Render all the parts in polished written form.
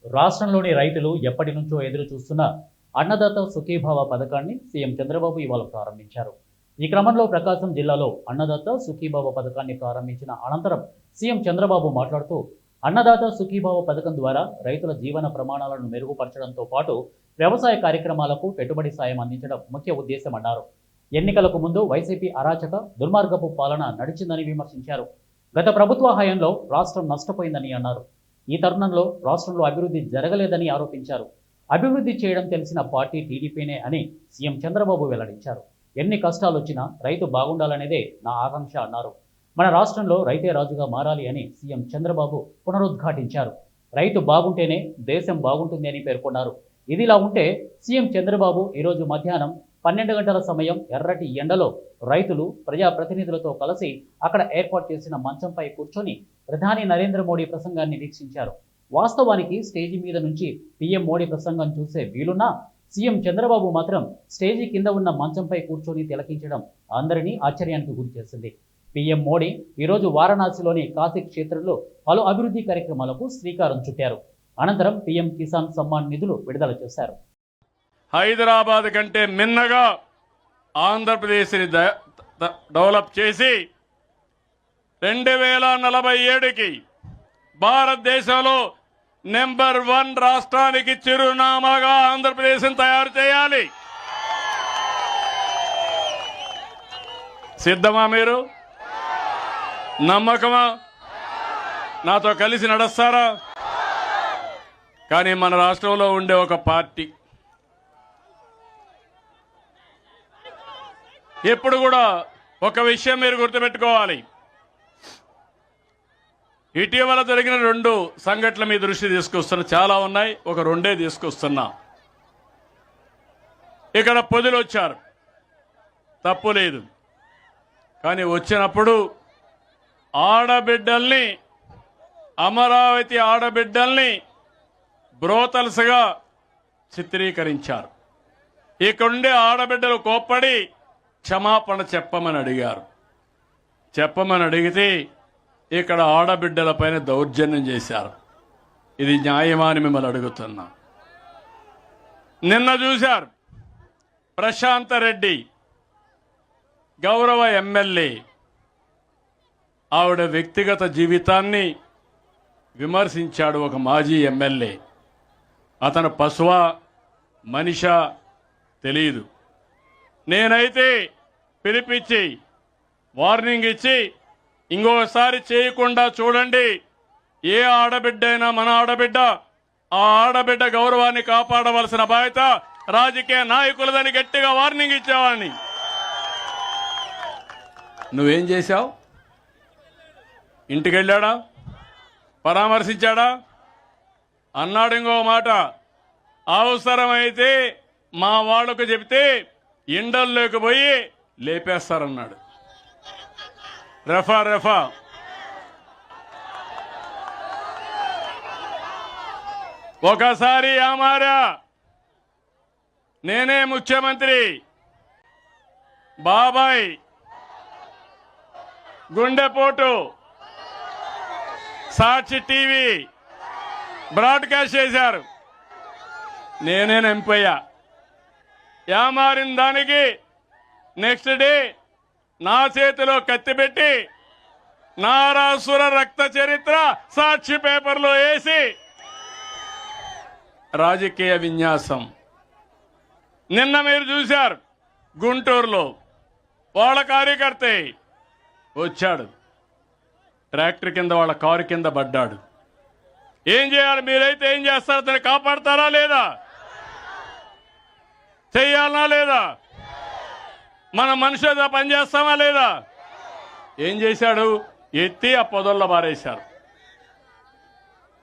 రాష్ట్రంలోని రైతులు ఎప్పటి నుంచో ఎదురు చూస్తున్న అన్నదాత సుఖీభావ పథకాన్ని సీఎం చంద్రబాబు ఇవాళ ప్రారంభించారు. ఈ క్రమంలో ప్రకాశం జిల్లాలో అన్నదాత సుఖీభావ పథకాన్ని ప్రారంభించిన అనంతరం సీఎం చంద్రబాబు మాట్లాడుతూ, అన్నదాత సుఖీభావ పథకం ద్వారా రైతుల జీవన ప్రమాణాలను మెరుగుపరచడంతో పాటు వ్యవసాయ కార్యక్రమాలకు పెట్టుబడి సాయం అందించడం ముఖ్య ఉద్దేశమన్నారు. ఎన్నికలకు ముందు వైసీపీ అరాచక దుర్మార్గపు పాలన నడిచిందని విమర్శించారు. గత ప్రభుత్వ హయాంలో రాష్ట్రం నష్టపోయిందని అన్నారు. ఈ తరుణంలో రాష్ట్రంలో అభివృద్ధి జరగలేదని ఆరోపించారు. అభివృద్ధి చేయడం తెలిసిన పార్టీ టీడీపీనే అని సీఎం చంద్రబాబు వెల్లడించారు. ఎన్ని కష్టాలు వచ్చినా రైతు బాగుండాలనేదే నా ఆకాంక్ష అన్నారు. మన రాష్ట్రంలో రైతే రాజుగా మారాలి అని సీఎం చంద్రబాబు పునరుద్ఘాటించారు. రైతు బాగుంటేనే దేశం బాగుంటుంది అని పేర్కొన్నారు. ఇదిలా ఉంటే సీఎం చంద్రబాబు ఈరోజు మధ్యాహ్నం 12 గంటల సమయం ఎర్రటి ఎండలో రైతులు ప్రజాప్రతినిధులతో కలిసి అక్కడ ఏర్పాటు చేసిన మంచంపై కూర్చొని ప్రధాని నరేంద్ర మోడీ ప్రసంగాన్ని వీక్షించారు. వాస్తవానికి స్టేజీ మీద నుంచి పీఎం మోడీ ప్రసంగం చూసే వీలున్నా సీఎం చంద్రబాబు మాత్రం స్టేజీ కింద ఉన్న మంచంపై కూర్చొని తిలకించడం అందరినీ ఆశ్చర్యానికి గురిచేసింది. పీఎం మోడీ ఈరోజు వారణాసిలోని కాశీ క్షేత్రంలో పలు అభివృద్ధి కార్యక్రమాలకు శ్రీకారం చుట్టారు. అనంతరం పీఎం కిసాన్ సమ్మాన్ నిధులు విడుదల చేశారు. హైదరాబాద్ కంటే మిన్నగా ఆంధ్రప్రదేశ్ని డెవలప్ చేసి 2047కి భారతదేశంలో నెంబర్ 1 రాష్ట్రానికి చిరునామాగా ఆంధ్రప్రదేశ్ని తయారు చేయాలి. సిద్ధమా? మీరు నమ్మకమా? నాతో కలిసి నడుస్తారా? కానీ మన రాష్ట్రంలో ఉండే ఒక పార్టీ ఎప్పుడు కూడా ఒక విషయం మీరు గుర్తుపెట్టుకోవాలి. ఇటీవల జరిగిన 2 సంఘటనలు మీ దృష్టి తీసుకొస్తున్నా. చాలా ఉన్నాయి, ఒక 2 తీసుకొస్తున్నా. ఇక్కడ పొదులు వచ్చారు, తప్పు లేదు. కానీ వచ్చినప్పుడు ఆడబిడ్డల్ని, అమరావతి ఆడబిడ్డల్ని బ్రోతల్స్గా చిత్రీకరించారు. ఇక్కడుండే ఆడబిడ్డలు కోప్పడి క్షమాపణ చెప్పమని అడిగారు. చెప్పమని అడిగితే ఇక్కడ ఆడబిడ్డలపైన దౌర్జన్యం చేశారు. ఇది న్యాయమా అని మిమ్మల్ని అడుగుతున్నా. నిన్న చూశారు, ప్రశాంత రెడ్డి గౌరవ ఎమ్మెల్యే ఆవిడ వ్యక్తిగత జీవితాన్ని విమర్శించాడు. ఒక మాజీ ఎమ్మెల్యే. అతను పశువా మనిషా తెలియదు. నేనైతే పిలిపించి వార్నింగ్ ఇచ్చి ఇంకోసారి చేయకుండా చూడండి, ఏ ఆడబిడ్డైనా మన ఆడబిడ్డ, ఆ ఆడబిడ్డ గౌరవాన్ని కాపాడవలసిన బాధ్యత రాజకీయ నాయకులదని గట్టిగా వార్నింగ్ ఇచ్చేవాడిని. నువ్వేం చేశావు? ఇంటికి వెళ్ళాడా? పరామర్శించాడా? అన్నాడు ఇంకో మాట, అవసరమైతే మా వాళ్లకు చెబితే ఎండల్లోకి పోయి లేపేస్తారన్నాడు. రెఫా ఒకసారి ఆమారా, నేనే ముఖ్యమంత్రి, బాబాయ్ గుండెపోటు సాక్షి టీవీ బ్రాడ్కాస్ట్ చేశారు, నేనే ఎంపయ్యా. యామారిన దానికి నెక్స్ట్ డే నా చేతిలో కత్తి పెట్టి నారాసుర రక్త చరిత్ర సాక్షి పేపర్లో వేసి రాజకీయ విన్యాసం. నిన్న మీరు చూశారు, గుంటూరులో వాళ్ళ కార్యకర్తే వచ్చాడు, ట్రాక్టర్ కింద వాళ్ళ కారు కింద పడ్డాడు. ఏం చేయాలి? మీరైతే ఏం చేస్తారు? అతన్ని కాపాడతారా లేదా? చెయ్యాలనా లేదా? మన మనుషులతో పనిచేస్తామా లేదా? ఏం చేశాడు? ఎత్తి ఆ పొదల్లో పారేశారు.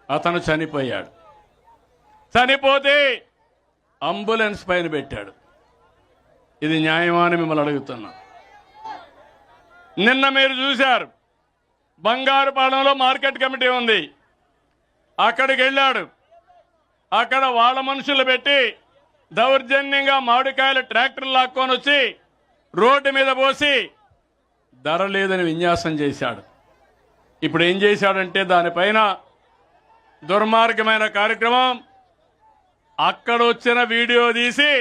అతను చనిపోయాడు. చనిపోతే అంబులెన్స్ పైన పెట్టాడు. ఇది న్యాయమా అని మిమ్మల్ని అడుగుతున్నా. నిన్న మీరు చూశారు, బంగారుపాలెంలో మార్కెట్ కమిటీ ఉంది, అక్కడికి వెళ్ళాడు. అక్కడ వాళ్ళ మనుషులు పెట్టి దౌర్జన్యంగా మామిడికాయలు ట్రాక్టర్లు లాక్కొని వచ్చి రోడ్డు మీద పోసి ధర లేదని విన్యాసం చేశాడు. ఇప్పుడు ఏం చేశాడంటే దానిపైన దుర్మార్గమైన కార్యక్రమం. అక్కడ వచ్చిన వీడియో తీసి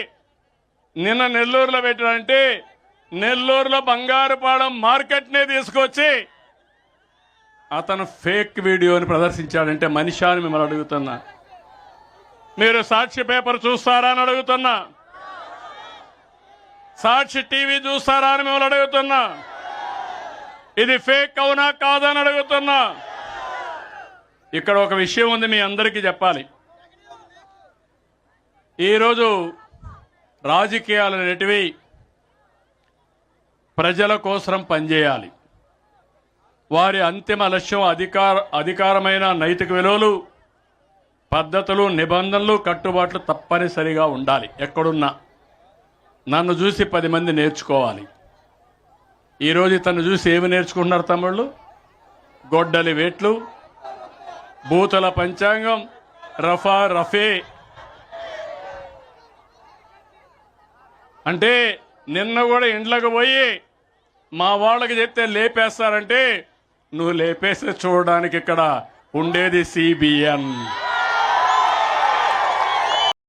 నిన్న నెల్లూరులో పెట్టారంటే నెల్లూరులో బంగారుపాలెం మార్కెట్నే తీసుకొచ్చి అతను ఫేక్ వీడియోని ప్రదర్శించాడంటే మనిషి అని మిమ్మల్ని అడుగుతున్నా. మీరు సాక్షి పేపర్ చూస్తారా అని అడుగుతున్నా. సాక్షి టీవీ చూస్తారా అని మిమ్మల్ని అడుగుతున్నా. ఇది ఫేక్ అవునా కాదని అడుగుతున్నా. ఇక్కడ ఒక విషయం ఉంది, మీ అందరికీ చెప్పాలి. ఈరోజు రాజకీయాలు అనేటివి ప్రజల కోసం పనిచేయాలి. వారి అంతిమ లక్ష్యం అధికారమైన నైతిక విలువలు, పద్ధతులు, నిబంధనలు, కట్టుబాట్లు తప్పనిసరిగా ఉండాలి. ఎక్కడున్నా నన్ను చూసి 10 మంది నేర్చుకోవాలి. ఈరోజు తను చూసి ఏమి నేర్చుకుంటున్నారు తమ్ముళ్ళు? గొడ్డలి వేట్లు, బూతుల పంచాంగం, రఫా రఫే. అంటే నిన్న కూడా ఇండ్లకు పోయి మా వాళ్ళకి చెప్తే లేపేస్తారంటే నువ్వు లేపేస్తే చూడడానికి ఇక్కడ ఉండేది CBN.